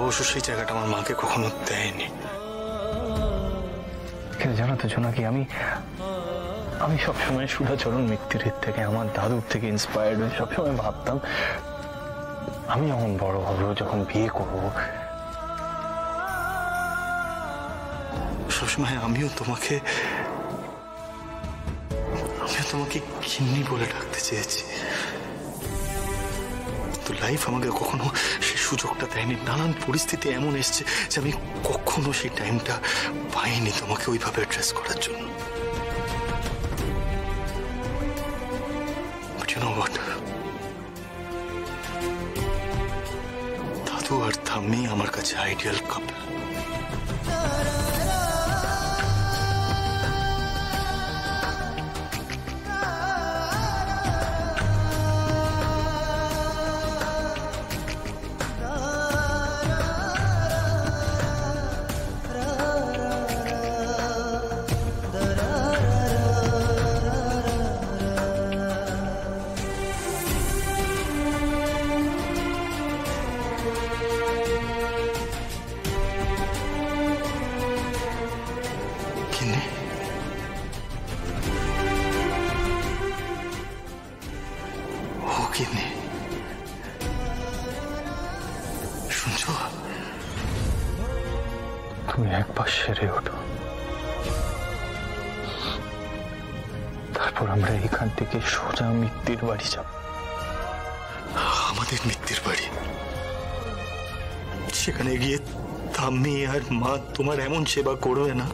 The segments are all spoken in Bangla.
অবশ্য সেই জায়গাটা আমার মাকে কখনো দেয়নি। জানো তো জোনাকি, আমি সবসময় সুধাচরণ মিত্তিরের থেকে, আমার দাদুর থেকে ইন্সপায়ার্ড হয়ে সবসময় ভাবতাম আমি যখন বড় হবো, যখন বিয়ে করবো, সবসময় আমিও তোমাকে গিন্নি বলে ডাকতে চেয়েছি, তো লাইফ আমাকে কখনো সেই সুযোগটা দেয়নি। নানান পরিস্থিতি এমন এসছে যে আমি কখনো সেই টাইমটা পাইনি তোমাকে ওইভাবে অ্যাড্রেস করার জন্য। But you know what? দাদু আর ঠাম্মি আমার কাছে আইডিয়াল কাপল। শুনছো, তুমি একবার সেরে ওঠো, তারপর আমরা এখান থেকে সোজা মিত্তির বাড়ি যাব। আমাদের মিত্তির বাড়ি? সেখানে গিয়ে ঠাম্মি আর মা তোমার এমন সেবা করবে না,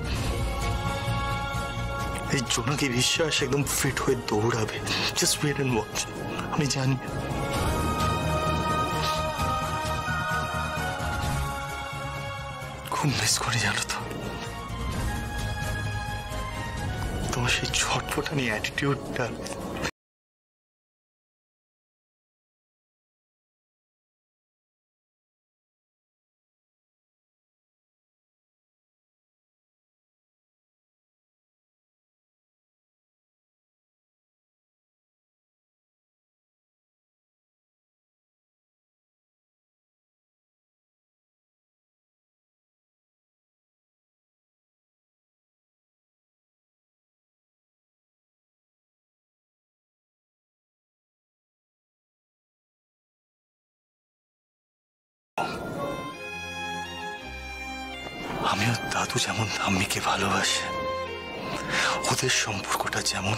এই জোনাকি বিশ্বাস একদম ফিট হয়ে দৌড়াবে। Just wait and watch. আমি জানি খুব মিস করে, জানো তো, তোমার সেই ছটফটানি অ্যাটিটিউডটা। আমিও দাদু যেমন ঠাম্মিকে ভালোবাসে, ওদের সম্পর্কটা যেমন